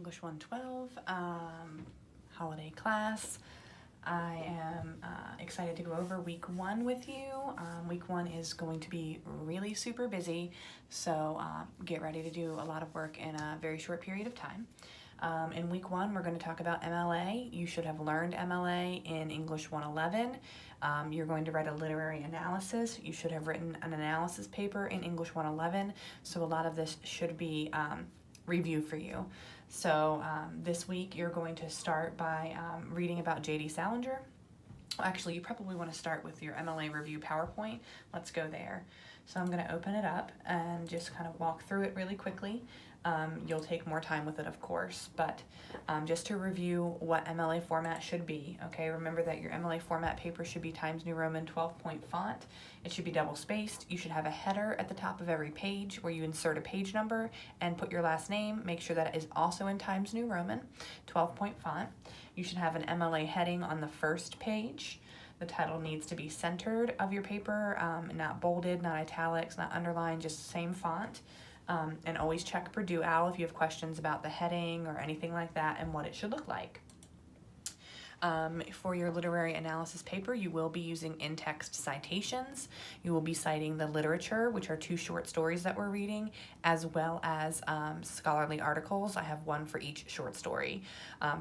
English 112 holiday class. I am excited to go over week 1 with you. Week 1 is going to be really super busy, so get ready to do a lot of work in a very short period of time. In week 1, we're going to talk about MLA. You should have learned MLA in English 111. You're going to write a literary analysis. You should have written an analysis paper in English 111, so a lot of this should be review for you. So this week you're going to start by reading about J.D. Salinger. Actually, you probably want to start with your MLA review PowerPoint. Let's go there. So I'm going to open it up and just kind of walk through it really quickly. You'll take more time with it, of course, but just to review what MLA format should be, okay? Remember that your MLA format paper should be Times New Roman 12-point font. It should be double spaced. You should have a header at the top of every page where you insert a page number and put your last name. Make sure that it is also in Times New Roman 12-point font. You should have an MLA heading on the first page. The title needs to be centered of your paper, not bolded, not italics, not underlined, just the same font. And always check Purdue OWL if you have questions about the heading or anything like that and what it should look like. For your literary analysis paper, you will be using in-text citations. You will be citing the literature, which are 2 short stories that we're reading, as well as scholarly articles. I have one for each short story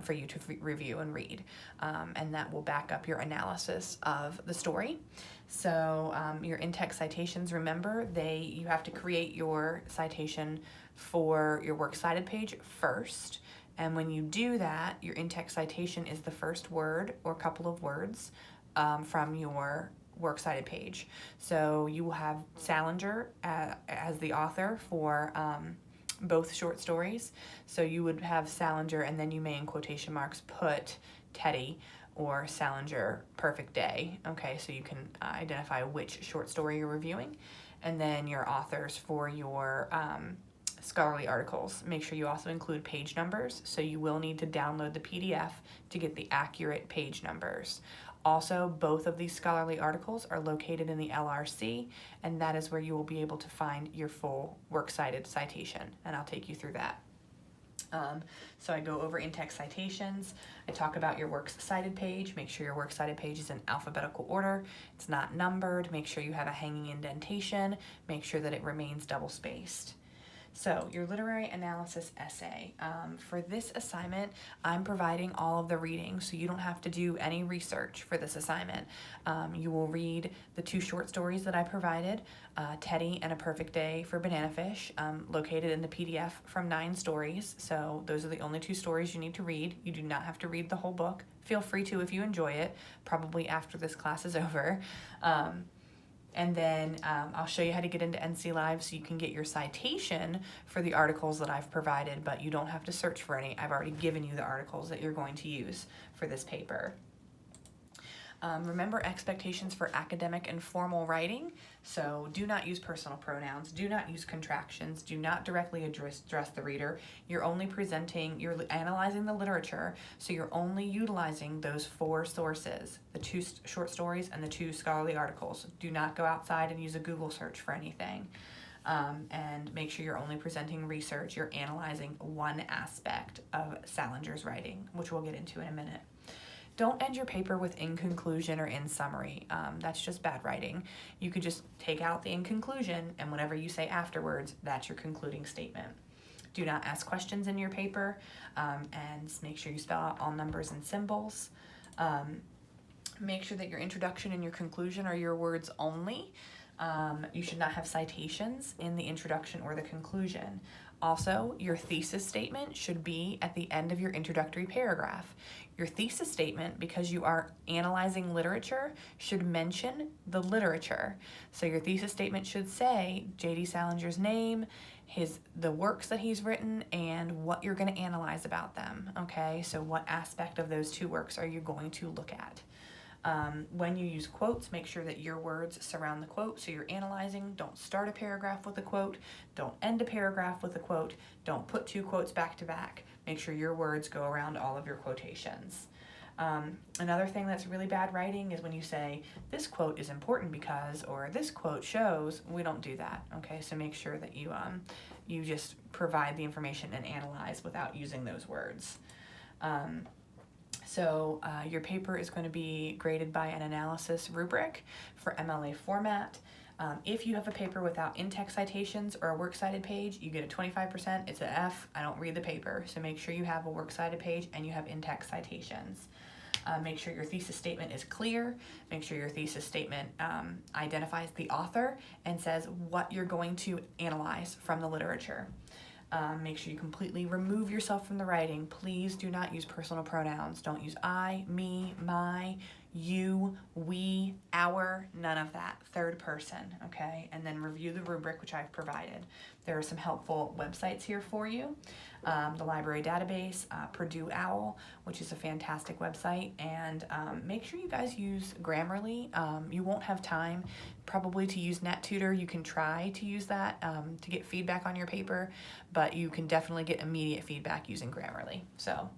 for you to review and read, and that will back up your analysis of the story. So your in-text citations, remember, you have to create your citation for your works cited page first. And when you do that, your in-text citation is the first word or couple of words from your works cited page. So you will have Salinger as the author for both short stories. So you would have Salinger, and then you may, in quotation marks, put Teddy or Salinger Perfect Day. Okay, so you can identify which short story you're reviewing. And then your authors for your scholarly articles. Make sure you also include page numbers, so you will need to download the PDF to get the accurate page numbers. Also, both of these scholarly articles are located in the LRC, and that is where you will be able to find your full works cited citation, and I'll take you through that. So I go over in-text citations. I talk about your works cited page. Make sure your works cited page is in alphabetical order. It's not numbered. Make sure you have a hanging indentation. Make sure that it remains double spaced. So your literary analysis essay. For this assignment, I'm providing all of the reading, so you don't have to do any research for this assignment. You will read the 2 short stories that I provided, Teddy and A Perfect Day for Banana Fish, located in the PDF from 9 stories. So those are the only 2 stories you need to read. You do not have to read the whole book. Feel free to if you enjoy it, probably after this class is over. And then I'll show you how to get into NC Live so you can get your citation for the articles that I've provided, but you don't have to search for any. I've already given you the articles that you're going to use for this paper. Remember expectations for academic and formal writing. So do not use personal pronouns, do not use contractions, do not directly address the reader. You're analyzing the literature, so you're only utilizing those 4 sources, the 2 short stories and the 2 scholarly articles. Do not go outside and use a Google search for anything. And make sure you're only presenting research. You're analyzing one aspect of Salinger's writing, which we'll get into in a minute. Don't end your paper with in conclusion or in summary. That's just bad writing. You could just take out the in conclusion, and whatever you say afterwards, that's your concluding statement. Do not ask questions in your paper, and make sure you spell out all numbers and symbols. Make sure that your introduction and your conclusion are your words only. You should not have citations in the introduction or the conclusion. Also, your thesis statement should be at the end of your introductory paragraph. Your thesis statement, because you are analyzing literature, should mention the literature. So your thesis statement should say J.D. Salinger's name, the works that he's written, and what you're going to analyze about them. Okay, so what aspect of those 2 works are you going to look at? When you use quotes, make sure that your words surround the quote. So you're analyzing, don't start a paragraph with a quote, don't end a paragraph with a quote, don't put 2 quotes back to back. Make sure your words go around all of your quotations. Another thing that's really bad writing is when you say, this quote is important because, or this quote shows. We don't do that, okay? So make sure that you You just provide the information and analyze without using those words. So your paper is going to be graded by an analysis rubric for MLA format. If you have a paper without in-text citations or a works cited page, you get a 25%. It's an F. I don't read the paper. So make sure you have a works cited page and you have in-text citations. Make sure your thesis statement is clear. Make sure your thesis statement identifies the author and says what you're going to analyze from the literature. Make sure you completely remove yourself from the writing. Please do not use personal pronouns. Don't use I, me, my, you, we, our, none of that. Third person, okay? And then review the rubric, which I've provided. There are some helpful websites here for you. The library database, Purdue OWL, which is a fantastic website, and make sure you guys use Grammarly. You won't have time probably to use NetTutor. You can try to use that to get feedback on your paper, but you can definitely get immediate feedback using Grammarly. So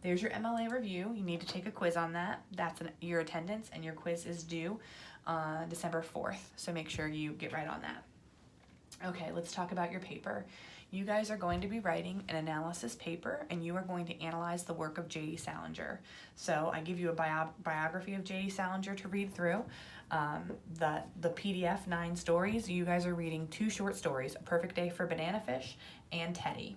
there's your MLA review. You need to take a quiz on that. That's your attendance, and your quiz is due December 4th, so make sure you get right on that. Okay, let's talk about your paper. You guys are going to be writing an analysis paper, and you are going to analyze the work of J.D. Salinger. So I give you a biography of J.D. Salinger to read through. The PDF 9 stories, you guys are reading 2 short stories, A Perfect Day for Banana Fish and Teddy.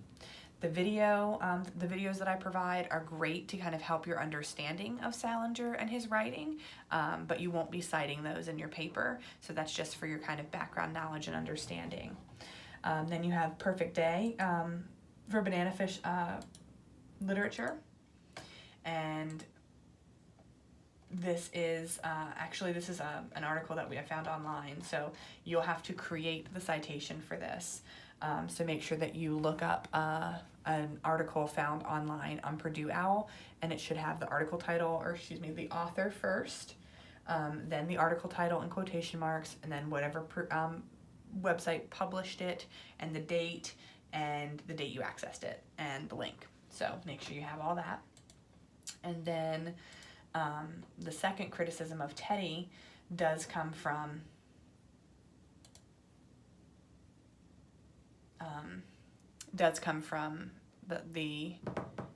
The videos that I provide are great to kind of help your understanding of Salinger and his writing, but you won't be citing those in your paper, so that's just for your kind of background knowledge and understanding. Then you have Perfect Day for Banana Fish literature, and this is an article that we have found online, so you'll have to create the citation for this. So make sure that you look up an article found online on Purdue OWL, and it should have the article title, the author first, then the article title in quotation marks, and then whatever website published it, and the date you accessed it, and the link. So make sure you have all that. And then the second criticism of Teddy does come from the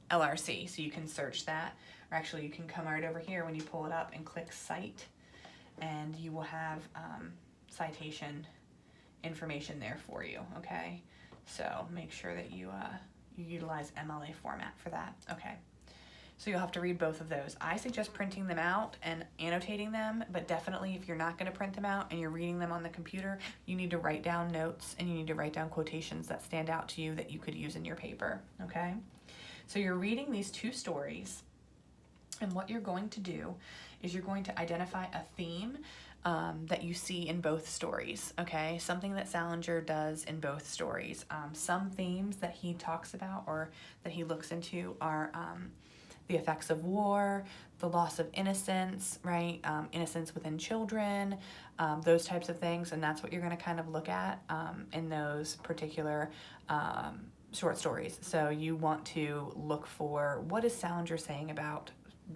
LRC, so you can search that, or actually you can come right over here when you pull it up and click Cite, and you will have citation information there for you, okay? So make sure that you utilize MLA format for that, okay? So you'll have to read both of those. I suggest printing them out and annotating them, but definitely if you're not going to print them out and you're reading them on the computer, you need to write down notes and you need to write down quotations that stand out to you that you could use in your paper, okay? So you're reading these 2 stories, and what you're going to do is you're going to identify a theme that you see in both stories, okay? Something that Salinger does in both stories. Some themes that he talks about or that he looks into are the effects of war, the loss of innocence, right? Innocence within children, those types of things, and that's what you're going to kind of look at in those particular short stories. So you want to look for what is Salinger saying about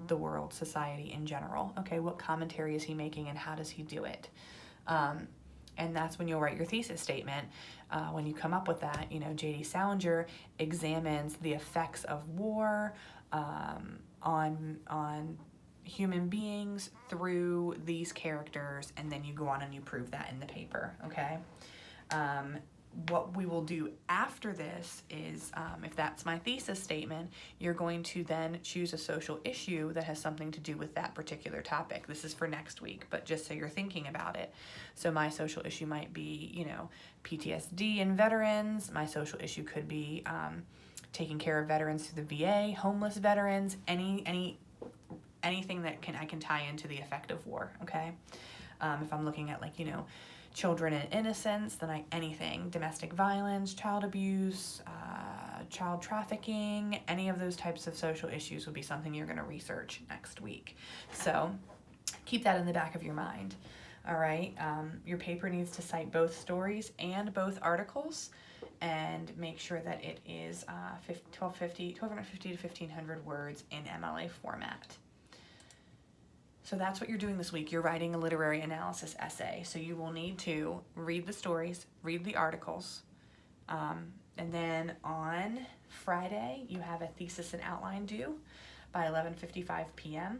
the world, society in general. Okay, what commentary is he making and how does he do it? And that's when you'll write your thesis statement. When you come up with that, J.D. Salinger examines the effects of war on human beings through these characters, and then you go on and you prove that in the paper, okay? What we will do after this is, if that's my thesis statement, you're going to then choose a social issue that has something to do with that particular topic. This is for next week, but just so you're thinking about it. So my social issue might be, PTSD in veterans. My social issue could be taking care of veterans through the VA, homeless veterans, anything that I can tie into the effect of war, okay? If I'm looking at children and innocence, then anything, domestic violence, child abuse, child trafficking, any of those types of social issues would be something you're going to research next week. So keep that in the back of your mind. All right, your paper needs to cite both stories and both articles, and make sure that it is 1250 to 1500 words in MLA format. So that's what you're doing this week. You're writing a literary analysis essay. So you will need to read the stories, read the articles, And then on Friday, you have a thesis and outline due by 11:55 p.m.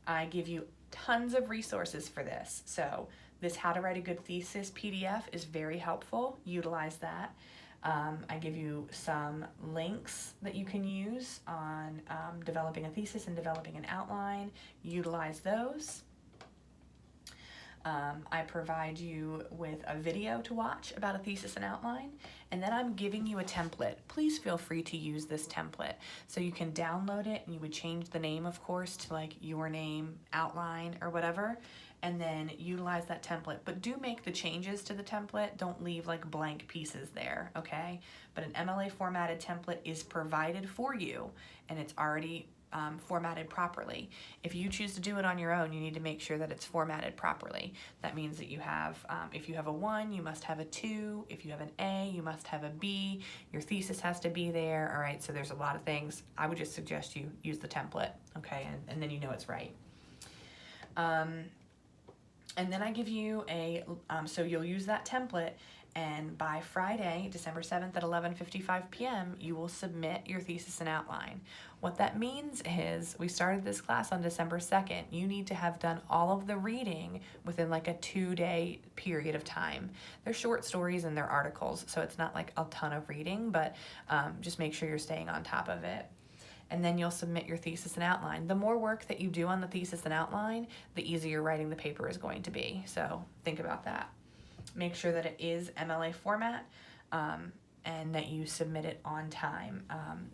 I give you tons of resources for this. So this How to Write a Good Thesis PDF is very helpful. Utilize that. I give you some links that you can use on developing a thesis and developing an outline. Utilize those. I provide you with a video to watch about a thesis and outline, and then I'm giving you a template. Please feel free to use this template. So you can download it, and you would change the name, of course, to like your name, outline, or whatever, and then utilize that template. But do make the changes to the template. Don't leave like blank pieces there, okay? But an MLA formatted template is provided for you, and it's already formatted properly. If you choose to do it on your own, you need to make sure that it's formatted properly. That means that you have, if you have a 1, you must have a 2. If you have an A, you must have a B. Your thesis has to be there, all right? So there's a lot of things. I would just suggest you use the template, okay? And then you know it's right. And then I give you so you'll use that template, and by Friday, December 7th at 11:55 p.m., you will submit your thesis and outline. What that means is we started this class on December 2nd. You need to have done all of the reading within like a 2-day period of time. They're short stories and they're articles, so it's not like a ton of reading, but just make sure you're staying on top of it. And then you'll submit your thesis and outline. The more work that you do on the thesis and outline, the easier writing the paper is going to be. So think about that. Make sure that it is MLA format and that you submit it on time.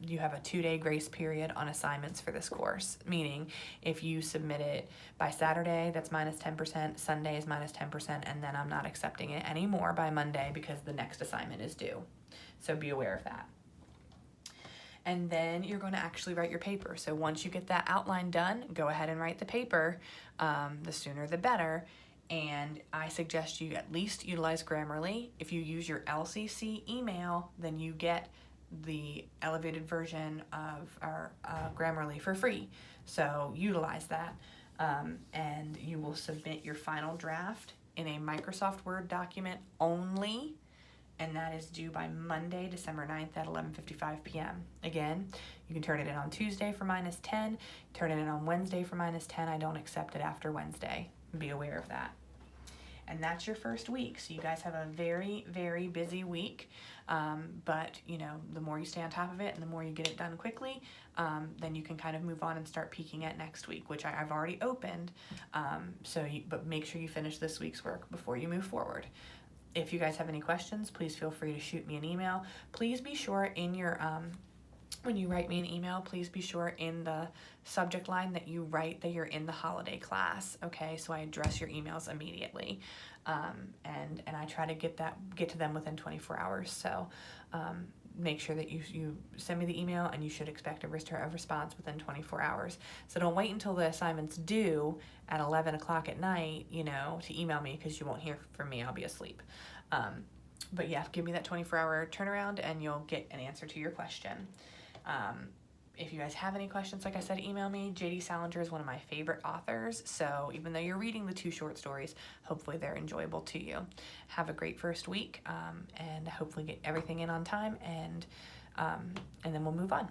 You have a 2-day grace period on assignments for this course, meaning if you submit it by Saturday, that's minus 10%, Sunday is minus 10%, and then I'm not accepting it anymore by Monday because the next assignment is due. So be aware of that. And then you're going to actually write your paper. So once you get that outline done, go ahead and write the paper. The sooner the better. And I suggest you at least utilize Grammarly. If you use your LCC email, then you get the elevated version of our Grammarly for free. So utilize that. And you will submit your final draft in a Microsoft Word document only. And that is due by Monday, December 9th at 11:55 p.m. Again, you can turn it in on Tuesday for minus 10, turn it in on Wednesday for minus 10. I don't accept it after Wednesday. Be aware of that. And that's your first week. So you guys have a very, very busy week. But, you know, the more you stay on top of it and the more you get it done quickly, then you can kind of move on and start peeking at next week, which I've already opened. But make sure you finish this week's work before you move forward. If you guys have any questions, please feel free to shoot me an email. Please be sure in your when you write me an email, please be sure in the subject line that you write that you're in the holiday class, okay? So I address your emails immediately, and I try to get to them within 24 hours. So make sure that you send me the email, and you should expect a response within 24 hours. So don't wait until the assignment's due at 11 o'clock at night, you know, to email me, because you won't hear from me. I'll be asleep. But yeah, give me that 24-hour turnaround, and you'll get an answer to your question. If you guys have any questions, like I said, email me. J.D. Salinger is one of my favorite authors, so even though you're reading the 2 short stories, hopefully they're enjoyable to you. Have a great first week, and hopefully get everything in on time, and then we'll move on.